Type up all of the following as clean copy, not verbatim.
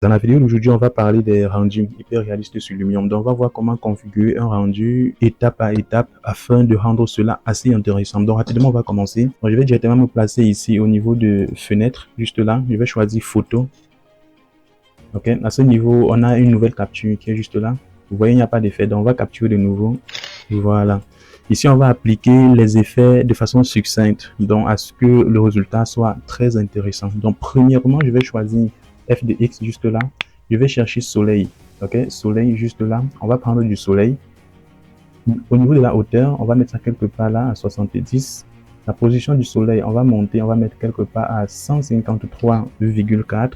Dans la vidéo d'aujourd'hui, on va parler des rendus hyper réalistes sur Lumion. Donc, on va voir comment configurer un rendu étape à étape afin de rendre cela assez intéressant. Donc, rapidement, on va commencer. Donc, je vais directement me placer ici au niveau de fenêtre, juste là. Je vais choisir photo. Ok, à ce niveau, on a une nouvelle capture qui est juste là. Vous voyez, il n'y a pas d'effet. Donc, on va capturer de nouveau. Voilà. Ici, on va appliquer les effets de façon succincte, donc à ce que le résultat soit très intéressant. Donc, premièrement, je vais choisir FDX juste là. Je vais chercher soleil. Ok, soleil juste là. On va prendre du soleil. Au niveau de la hauteur, on va mettre ça quelque part là à 70. La position du soleil, on va monter, on va mettre quelque part à 153,4.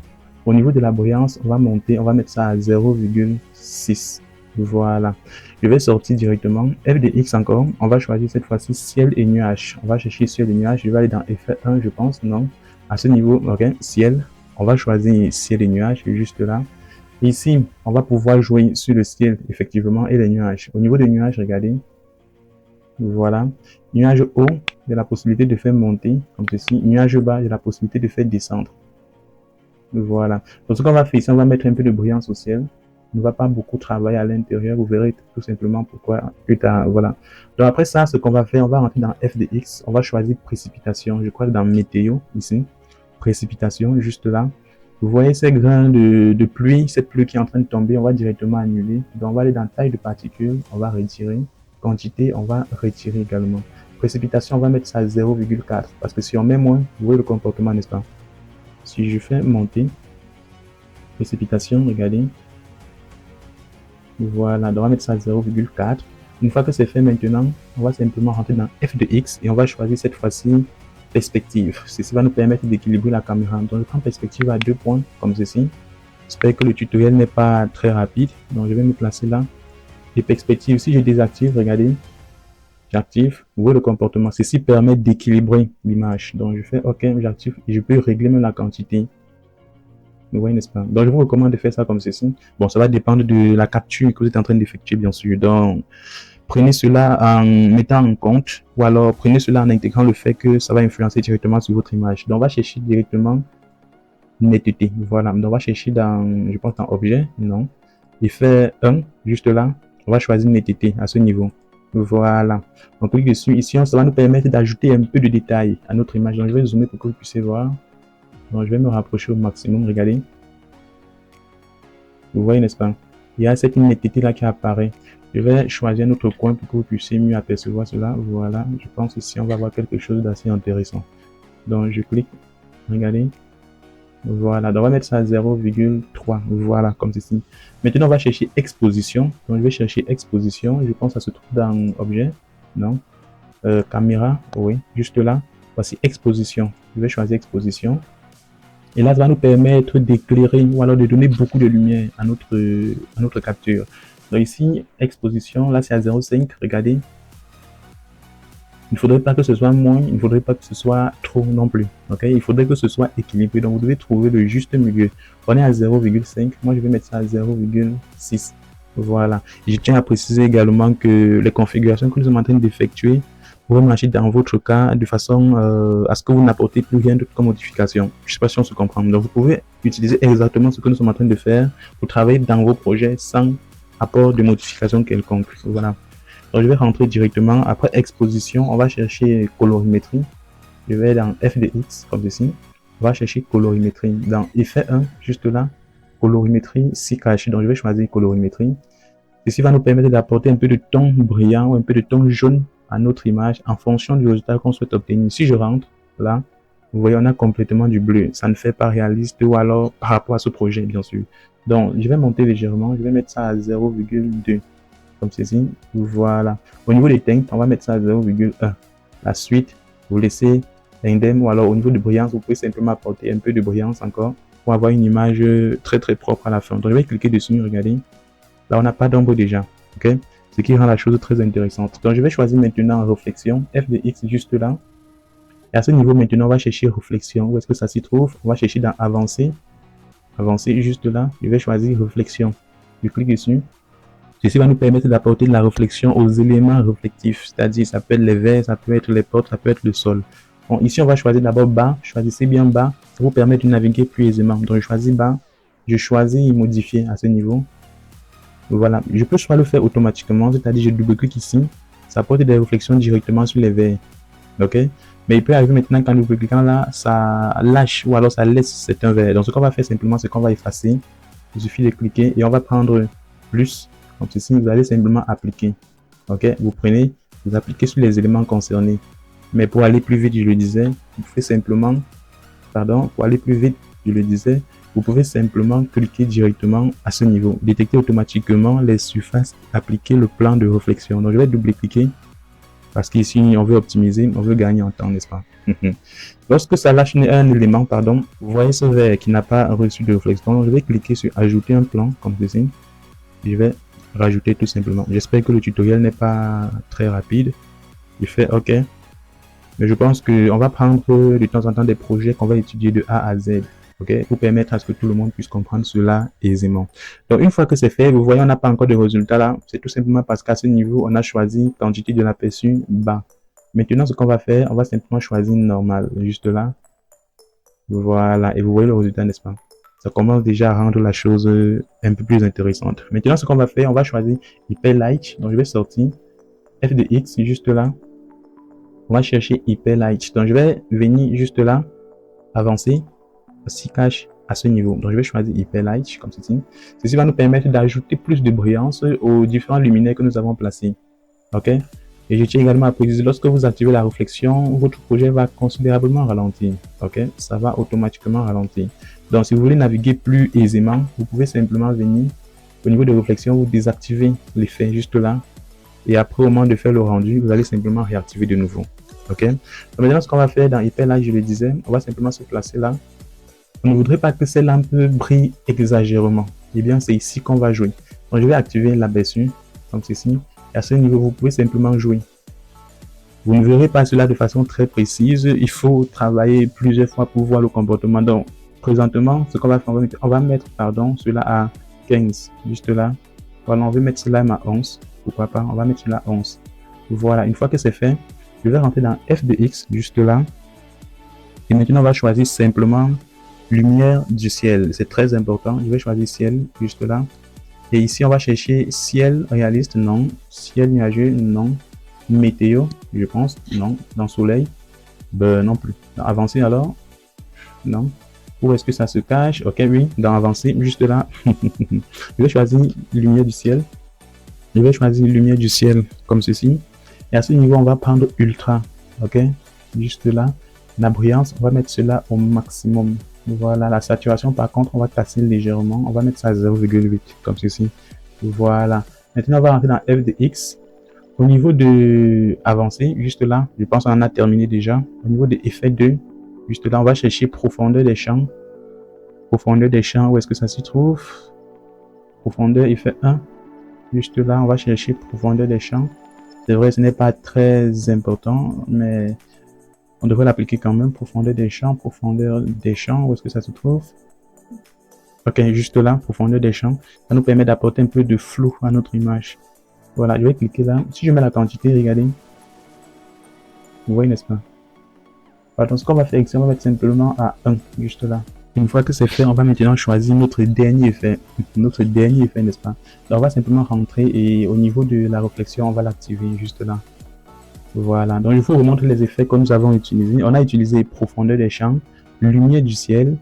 Au niveau de la brillance, on va monter, on va mettre ça à 0,6. Voilà. Je vais sortir directement. FDX encore. On va choisir cette fois-ci ciel et nuage. On va chercher ciel et nuage. Je vais aller dans effet 1, je pense. Non. À ce niveau, ok. Ciel. On va choisir ciel et nuage juste là. Ici, on va pouvoir jouer sur le ciel, effectivement, et les nuages. Au niveau des nuages, regardez. Voilà. Nuage haut, j'ai la possibilité de faire monter, comme ceci. Nuage bas, j'ai la possibilité de faire descendre. Voilà. Donc, ce qu'on va faire ici, on va mettre un peu de brillance au ciel. On ne va pas beaucoup travailler à l'intérieur. Vous verrez tout simplement pourquoi plus tard. Voilà. Donc, après ça, ce qu'on va faire, on va rentrer dans FDX. On va choisir précipitation. Je crois que dans météo, ici. Précipitation, juste là. Vous voyez ces grains de pluie, cette pluie qui est en train de tomber, on va directement annuler. Donc, on va aller dans taille de particules, on va retirer. Quantité, on va retirer également. Précipitation, on va mettre ça à 0,4. Parce que si on met moins, vous voyez le comportement, n'est-ce pas? Si je fais monter, précipitation, regardez. Voilà, donc on va mettre ça à 0,4. Une fois que c'est fait maintenant, on va simplement rentrer dans F de X et on va choisir cette fois-ci perspective. Ceci va nous permettre d'équilibrer la caméra. Donc je prends perspective à 2 points comme ceci. J'espère que le tutoriel n'est pas très rapide. Donc je vais me placer là. Et perspective, si je désactive, regardez, j'active, vous voyez le comportement. Ceci permet d'équilibrer l'image. Donc je fais OK, j'active et je peux régler même la quantité. Vous voyez, n'est-ce pas? Donc je vous recommande de faire ça comme ceci. Bon, ça va dépendre de la capture que vous êtes en train d'effectuer, bien sûr. Donc prenez cela en mettant en compte ou alors prenez cela en intégrant le fait que ça va influencer directement sur votre image. Donc on va chercher directement netteté. Voilà, donc on va chercher dans, je pense, dans objet, non. Effet 1, juste là, on va choisir netteté à ce niveau. Voilà, on clique dessus. Ici, ça va nous permettre d'ajouter un peu de détails à notre image. Donc je vais zoomer pour que vous puissiez voir. Donc je vais me rapprocher au maximum, regardez. Vous voyez, n'est-ce pas? Il y a cette netteté là qui apparaît. Je vais choisir un autre coin pour que vous puissiez mieux apercevoir cela. Voilà, je pense ici on va voir quelque chose d'assez intéressant. Donc je clique, regardez. Voilà, donc on va mettre ça à 0,3. Voilà, comme ceci. Maintenant, on va chercher exposition. Donc je vais chercher exposition. Je pense que ça se trouve dans objet. Non. Caméra, oui, juste là. Voici exposition. Je vais choisir exposition. Et là, ça va nous permettre d'éclairer ou alors de donner beaucoup de lumière à notre capture. Donc ici, exposition, là c'est à 0,5, regardez. Il ne faudrait pas que ce soit moins, il ne faudrait pas que ce soit trop non plus. Ok, il faudrait que ce soit équilibré. Donc vous devez trouver le juste milieu. On est à 0,5, moi je vais mettre ça à 0,6. Voilà. Je tiens à préciser également que les configurations que nous sommes en train d'effectuer pourront marcher dans votre cas de façon à ce que vous n'apportez plus rien d'autre comme modification. Je ne sais pas si on se comprend. Donc vous pouvez utiliser exactement ce que nous sommes en train de faire pour travailler dans vos projets sans apport de modification quelconque. Voilà. Donc je vais rentrer directement. Après exposition, on va chercher colorimétrie. Je vais dans FDX comme ceci. On va chercher colorimétrie. Dans effet 1, juste là, colorimétrie si caché. Donc je vais choisir colorimétrie. Ceci va nous permettre d'apporter un peu de ton brillant ou un peu de ton jaune à notre image en fonction du résultat qu'on souhaite obtenir. Si je rentre là, vous voyez, on a complètement du bleu. Ça ne fait pas réaliste ou alors par rapport à ce projet, bien sûr. Donc je vais monter légèrement. Je vais mettre ça à 0,2. Comme ceci, voilà. Au niveau des teintes, on va mettre ça à 0,1. La suite, vous laissez l'indem ou alors au niveau de brillance, vous pouvez simplement apporter un peu de brillance encore pour avoir une image très très propre à la fin. Donc je vais cliquer dessus, regardez. Là, on n'a pas d'ombre déjà, ok? Ce qui rend la chose très intéressante. Donc je vais choisir maintenant réflexion, FDX juste là. Et à ce niveau maintenant, on va chercher réflexion. Où est-ce que ça s'y trouve? On va chercher dans avancer. Avancer juste là. Je vais choisir réflexion. Je clique dessus. Ceci va nous permettre d'apporter de la réflexion aux éléments réflectifs, c'est-à-dire ça peut être les verres, ça peut être les portes, ça peut être le sol. Bon, ici on va choisir d'abord bas, choisissez bien bas, ça vous permet de naviguer plus aisément. Donc je choisis bas, je choisis modifier à ce niveau. Voilà, je peux soit le faire automatiquement, c'est-à-dire je double-clique ici, ça apporte des réflexions directement sur les verres. Ok, mais il peut arriver maintenant qu'en double-cliquant là, ça lâche ou alors ça laisse certains verres. Donc ce qu'on va faire simplement, c'est qu'on va effacer. Il suffit de cliquer et on va prendre plus, comme ceci, vous allez simplement appliquer. Ok, vous prenez, vous appliquez sur les éléments concernés. Mais pour aller plus vite, je le disais, vous pouvez simplement, pardon, pour aller plus vite, je le disais, vous pouvez simplement cliquer directement à ce niveau, détecter automatiquement les surfaces, appliquer le plan de réflexion. Donc je vais double-cliquer parce qu'ici on veut optimiser, on veut gagner en temps, n'est-ce pas? Lorsque ça lâche un élément, pardon, vous voyez ce verre qui n'a pas reçu de réflexion. Donc je vais cliquer sur ajouter un plan comme ceci. Je vais rajouter tout simplement. J'espère que le tutoriel n'est pas très rapide. Je fais OK. Mais je pense qu'on va prendre de temps en temps des projets qu'on va étudier de A à Z. Okay, pour permettre à ce que tout le monde puisse comprendre cela aisément. Donc, une fois que c'est fait, vous voyez, on n'a pas encore de résultat là. C'est tout simplement parce qu'à ce niveau, on a choisi quantité de l'aperçu bas. Maintenant, ce qu'on va faire, on va simplement choisir normal, juste là. Voilà, et vous voyez le résultat, n'est-ce pas? Ça commence déjà à rendre la chose un peu plus intéressante. Maintenant, ce qu'on va faire, on va choisir Hyper Light. Donc, je vais sortir F de X, juste là. On va chercher Hyper Light. Donc, je vais venir juste là, avancer. Aussi cache à ce niveau. Donc je vais choisir Hyper Light comme ceci. Ceci va nous permettre d'ajouter plus de brillance aux différents luminaires que nous avons placés. Ok. Et je tiens également à préciser, lorsque vous activez la réflexion, votre projet va considérablement ralentir. Ok. Ça va automatiquement ralentir. Donc si vous voulez naviguer plus aisément, vous pouvez simplement venir au niveau de réflexion, vous désactivez l'effet juste là. Et après au moment de faire le rendu, vous allez simplement réactiver de nouveau. Ok. Donc maintenant ce qu'on va faire dans Hyper Light, je le disais, on va simplement se placer là. On ne voudrait pas que ces lampes brillent exagérément. Eh bien, c'est ici qu'on va jouer. Donc, je vais activer l'aperçu, comme ceci. Et à ce niveau, vous pouvez simplement jouer. Vous ne verrez pas cela de façon très précise. Il faut travailler plusieurs fois pour voir le comportement. Donc, présentement, ce qu'on va faire, on va mettre, cela à 15. Juste là. Voilà, on veut mettre cela à 11. Pourquoi pas? On va mettre cela à 11. Voilà, une fois que c'est fait, je vais rentrer dans F de X, juste là. Et maintenant, on va choisir simplement lumière du ciel, c'est très important. Je vais choisir ciel juste là. Et ici, on va chercher ciel réaliste, non. Ciel nuageux, non. Météo, je pense, non. Dans soleil, ben non plus. Dans avancé alors, non. Où est-ce que ça se cache? Ok, oui, dans avancé, juste là. Je vais choisir lumière du ciel. Je vais choisir lumière du ciel comme ceci. Et à ce niveau, on va prendre ultra. Ok, juste là. La brillance, on va mettre cela au maximum. Voilà, la saturation par contre, on va casser légèrement. On va mettre ça à 0,8 comme ceci. Voilà. Maintenant, on va rentrer dans F de X. Au niveau de avancé, juste là, je pense qu'on en a terminé déjà. Au niveau de effet 2, juste là, on va chercher profondeur des champs. Profondeur des champs, où est-ce que ça se trouve? Profondeur, effet 1. Juste là, on va chercher profondeur des champs. C'est vrai, ce n'est pas très important, mais on devrait l'appliquer quand même. Profondeur des champs, où est-ce que ça se trouve? Ok, juste là, profondeur des champs. Ça nous permet d'apporter un peu de flou à notre image. Voilà, je vais cliquer là. Si je mets la quantité, regardez. Vous voyez, n'est-ce pas? Voilà, ce qu'on va faire ici, on va mettre simplement à 1, juste là. Une fois que c'est fait, on va maintenant choisir notre dernier effet. Notre dernier effet, n'est-ce pas? Donc, on va simplement rentrer et au niveau de la réflexion, on va l'activer juste là. Voilà, donc je vous remontre les effets que nous avons utilisés. On a utilisé profondeur des champs, lumière du ciel,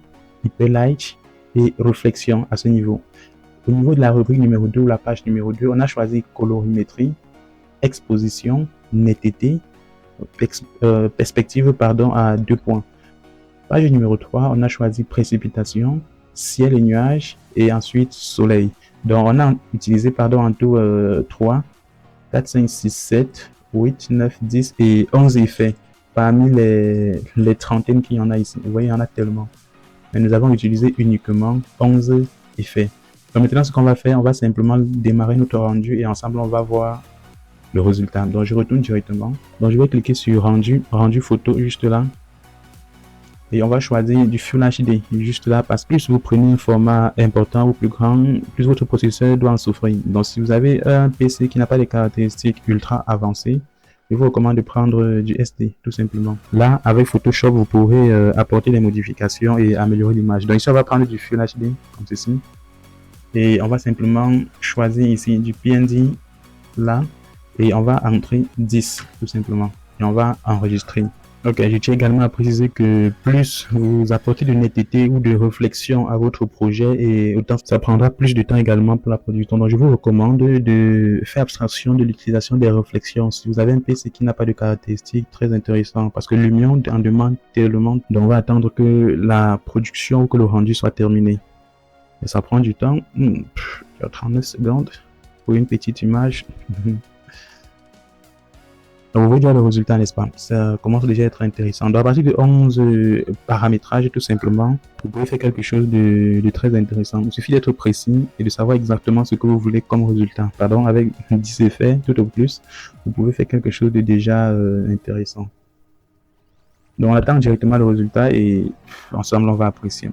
Hyper Light et réflexion à ce niveau. Au niveau de la rubrique numéro 2 ou la page numéro 2, on a choisi colorimétrie, exposition, netteté, perspective à 2 points. Page numéro 3, on a choisi précipitation, ciel et nuages et ensuite soleil. Donc on a utilisé en tout 3, 4, 5, 6, 7, 8, 9, 10 et 11 effets parmi les trentaines qu'il y en a ici. Vous voyez, il y en a tellement. Mais nous avons utilisé uniquement 11 effets. Donc maintenant, ce qu'on va faire, on va simplement démarrer notre rendu et ensemble, on va voir le résultat. Donc je retourne directement. Donc je vais cliquer sur rendu photo juste là. Et on va choisir du Full HD juste là parce que plus vous prenez un format important ou plus grand, plus votre processeur doit en souffrir. Donc si vous avez un PC qui n'a pas des caractéristiques ultra avancées, je vous recommande de prendre du SD, tout simplement. Là, avec Photoshop, vous pourrez apporter des modifications et améliorer l'image. Donc ici, on va prendre du Full HD, comme ceci. Et on va simplement choisir ici du PNG, là. Et on va entrer 10, tout simplement. Et on va enregistrer. Ok, je tiens également à préciser que plus vous apportez de netteté ou de réflexion à votre projet, et autant ça prendra plus de temps également pour la production. Donc je vous recommande de faire abstraction de l'utilisation des réflexions. Si vous avez un PC qui n'a pas de caractéristiques très intéressantes, parce que Lumion en demande tellement, donc on va attendre que la production ou que le rendu soit terminé. Et ça prend du temps. 39 secondes pour une petite image. Donc, vous voyez déjà le résultat, n'est-ce pas? Ça commence déjà à être intéressant. Donc, à partir de 11 paramétrages, tout simplement, vous pouvez faire quelque chose de très intéressant. Il suffit d'être précis et de savoir exactement ce que vous voulez comme résultat. Pardon, avec 10 effets, tout au plus, vous pouvez faire quelque chose de déjà intéressant. Donc, on attend directement le résultat et ensemble, on va apprécier.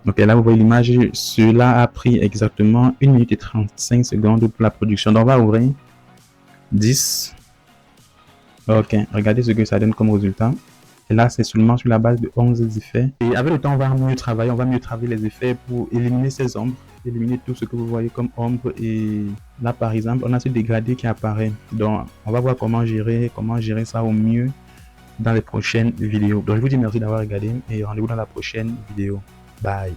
Donc là, vous voyez l'image, cela a pris exactement 1 minute et 35 secondes pour la production. Donc on va ouvrir 10. Ok, regardez ce que ça donne comme résultat. Et là, c'est seulement sur la base de 11 effets. Et avec le temps, on va mieux travailler les effets pour éliminer ces ombres, éliminer tout ce que vous voyez comme ombre. Et là, par exemple, on a ce dégradé qui apparaît. Donc, on va voir comment gérer ça au mieux dans les prochaines vidéos. Donc, je vous dis merci d'avoir regardé et rendez-vous dans la prochaine vidéo. Bye.